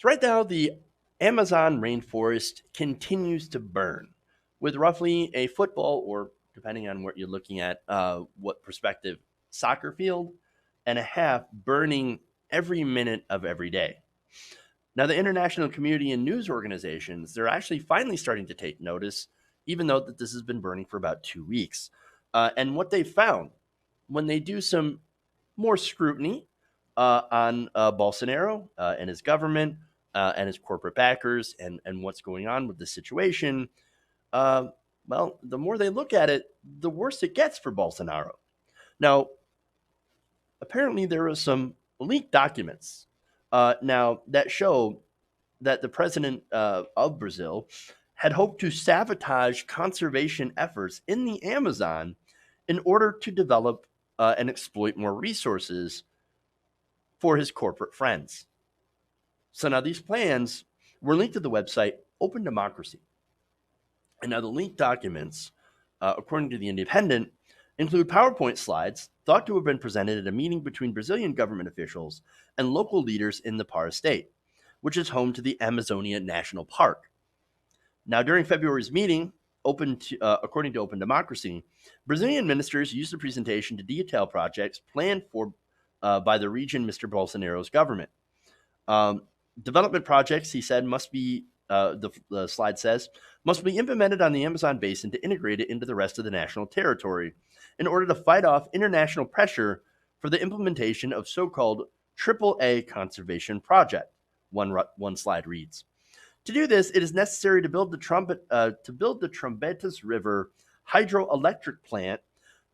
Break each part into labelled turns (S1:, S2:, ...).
S1: So right now, the Amazon rainforest continues to burn with roughly a football, or depending on what you're looking at, what perspective, soccer field and a half burning every minute of every day. Now, the international community and news organizations, they're actually finally starting to take notice, even though that this has been burning for about 2 weeks. And what they found when they do some more scrutiny on Bolsonaro and his government and his corporate backers and what's going on with the situation, uh, well, the more they look at it, the worse it gets for Bolsonaro. Now, apparently, there was some leaked documents now that show that the president of Brazil had hoped to sabotage conservation efforts in the Amazon in order to develop and exploit more resources for his corporate friends. So now these plans were linked to the website Open Democracy. And now the linked documents, according to The Independent, include PowerPoint slides thought to have been presented at a meeting between Brazilian government officials and local leaders in the Pará state, which is home to the Amazonia National Park. Now, during February's meeting, according to Open Democracy, Brazilian ministers used the presentation to detail projects planned for by the region Mr. Bolsonaro's government. Um, Development projects, he said, must be, the slide says, must be implemented on the Amazon basin to integrate it into the rest of the national territory in order to fight off international pressure for the implementation of so-called AAA conservation project. One slide reads. To do this, it is necessary to build the Trombetas River hydroelectric plant,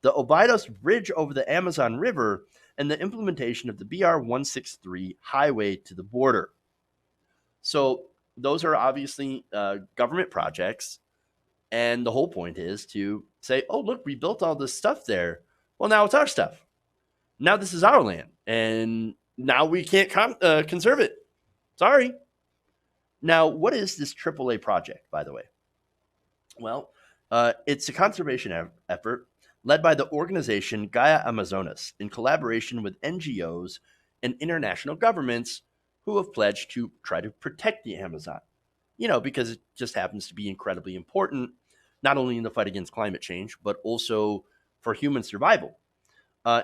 S1: the Obidos Bridge over the Amazon River, and the implementation of the BR 163 highway to the border. So those are obviously government projects, and the whole point is to say, "Oh, look, we built all this stuff there. Well, now it's our stuff. Now this is our land, and now we can't conserve it. Sorry." Now, what is this AAA project, by the way? Well, it's a conservation effort led by the organization Gaia Amazonas in collaboration with NGOs and international governments who have pledged to try to protect the Amazon. Because it just happens to be incredibly important, not only in the fight against climate change, but also for human survival.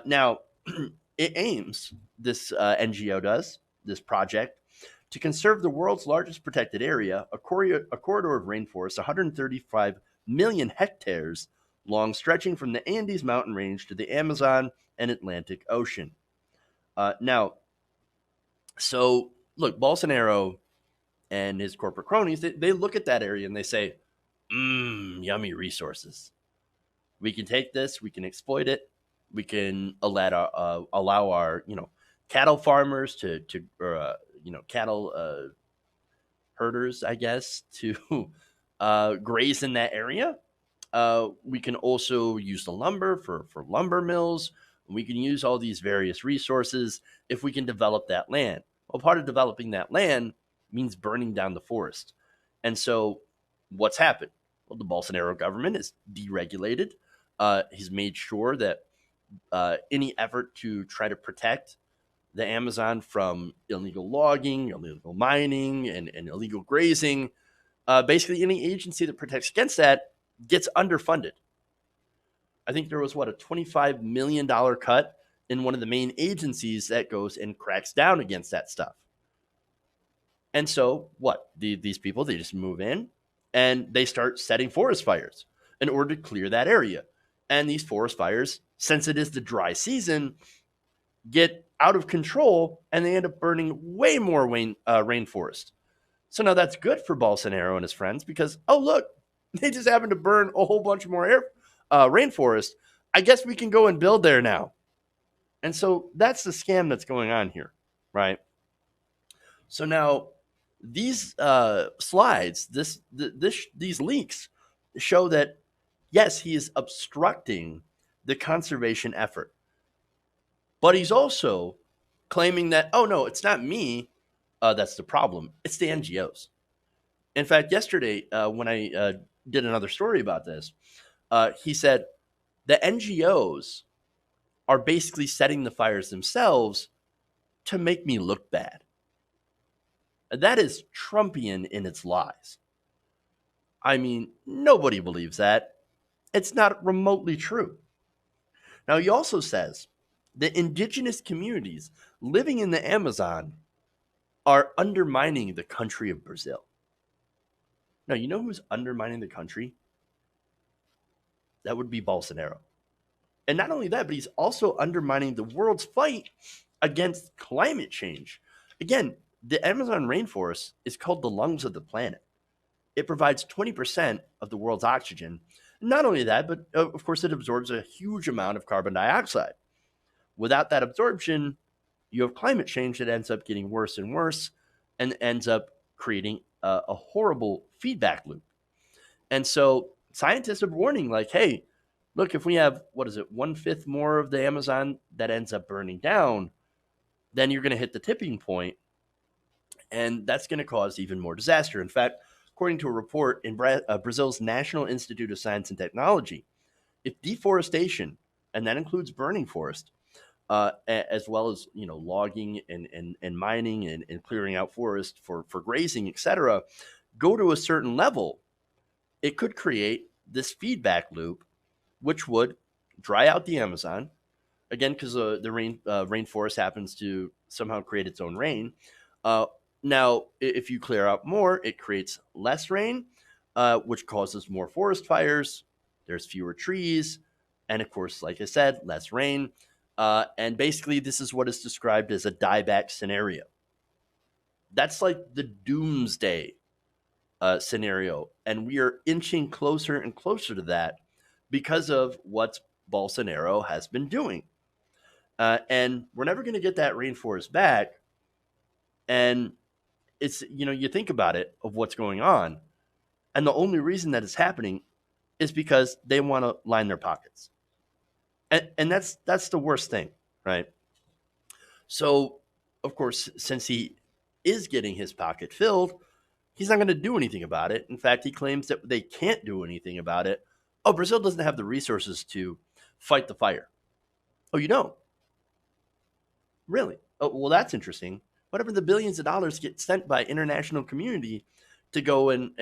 S1: Now, it aims, this NGO does, this project, to conserve the world's largest protected area, a corridor of rainforest 135 million hectares long, stretching from the Andes mountain range to the Amazon and Atlantic Ocean. Now, so look, Bolsonaro and his corporate cronies, they look at that area and they say, yummy resources. We can take this, we can exploit it, we can allow our cattle farmers cattle herders, I guess, to graze in that area. We can also use the lumber for lumber mills. We can use all these various resources if we can develop that land. Well, part of developing that land means burning down the forest. And so what's happened? Well, the Bolsonaro government is deregulated. He's made sure that any effort to try to protect the Amazon from illegal logging, illegal mining, and illegal grazing, basically any agency that protects against that gets underfunded. I think there was, a $25 million cut in one of the main agencies that goes and cracks down against that stuff. And so these people, they just move in and they start setting forest fires in order to clear that area. And these forest fires, since it is the dry season, get out of control and they end up burning way more rainforest. So now that's good for Bolsonaro and his friends because, oh, look, they just happen to burn a whole bunch more rainforest. I guess we can go and build there now. And so that's the scam that's going on here, right? So now these slides, these leaks show that, yes, he is obstructing the conservation effort. But he's also claiming that, oh, no, it's not me that's the problem. It's the NGOs. In fact, yesterday, when I did another story about this, he said the NGOs are basically setting the fires themselves to make me look bad. That is Trumpian in its lies. I mean, nobody believes that. It's not remotely true. Now, he also says that indigenous communities living in the Amazon are undermining the country of Brazil. Now, you know who's undermining the country? That would be Bolsonaro. And not only that, but he's also undermining the world's fight against climate change. Again, the Amazon rainforest is called the lungs of the planet. It provides 20% of the world's oxygen. Not only that, but of course, it absorbs a huge amount of carbon dioxide. Without that absorption, you have climate change that ends up getting worse and worse and ends up creating a horrible feedback loop. And so scientists are warning, like, hey, look, if we have, what is it, 1/5 more of the Amazon that ends up burning down, then you're going to hit the tipping point, and that's going to cause even more disaster. In fact, according to a report in Brazil's National Institute of Science and Technology, if deforestation, and that includes burning forest, as well as logging and mining and clearing out forest for grazing, etc., go to a certain level, it could create this feedback loop, which would dry out the Amazon again because the rainforest happens to somehow create its own rain. Now, if you clear out more, it creates less rain, which causes more forest fires. There's fewer trees, and of course, like I said, less rain. And basically, this is what is described as a dieback scenario. That's like the doomsday scenario, and we are inching closer and closer to that because of what Bolsonaro has been doing. And we're never going to get that rainforest back. And it's, you think about it, of what's going on. And the only reason that it's happening is because they want to line their pockets. And that's the worst thing, right? So, of course, since he is getting his pocket filled, he's not going to do anything about it. In fact, he claims that they can't do anything about it. Oh, Brazil doesn't have the resources to fight the fire. Oh, you don't? Really? Oh, well, that's interesting. Whatever the billions of dollars get sent by international community to go and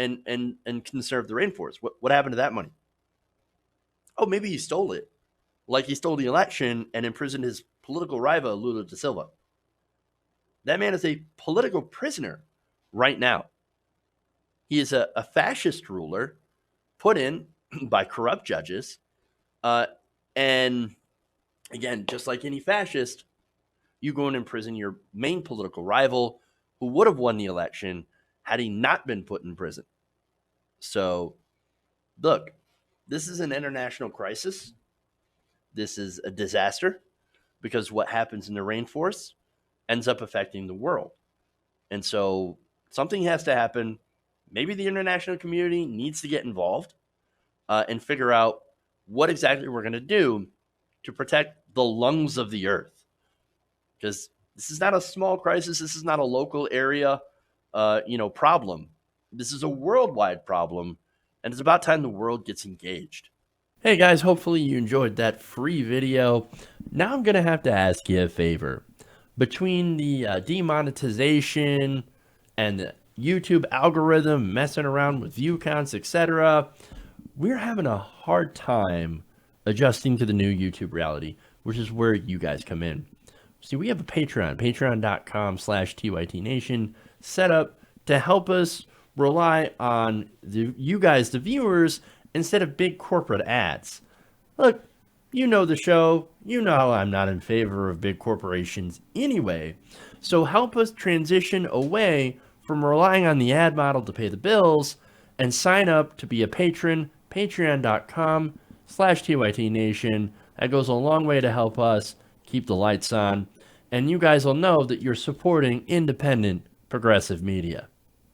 S1: conserve the rainforest, what happened to that money? Oh, maybe he stole it, like he stole the election and imprisoned his political rival, Lula da Silva. That man is a political prisoner right now. He is a fascist ruler put in by corrupt judges. And again, just like any fascist, you go and imprison your main political rival who would have won the election had he not been put in prison. So, look, this is an international crisis. This is a disaster because what happens in the rainforest ends up affecting the world. And so something has to happen. Maybe the international community needs to get involved and figure out what exactly we're going to do to protect the lungs of the earth. Because this is not a small crisis. This is not a local area, problem. This is a worldwide problem, and it's about time the world gets engaged. Hey guys, hopefully you enjoyed that free video. Now I'm going to have to ask you a favor. Between the demonetization and the YouTube algorithm messing around with view counts, etc., we're having a hard time adjusting to the new YouTube reality, which is where you guys come in. See, we have a Patreon, patreon.com/TYTNation, set up to help us rely on you guys, the viewers, instead of big corporate ads. Look, you know the show. You know how I'm not in favor of big corporations anyway. So help us transition away from relying on the ad model to pay the bills and sign up to be a patron, patreon.com/TYTNation. That goes a long way to help us keep the lights on. And you guys will know that you're supporting independent progressive media.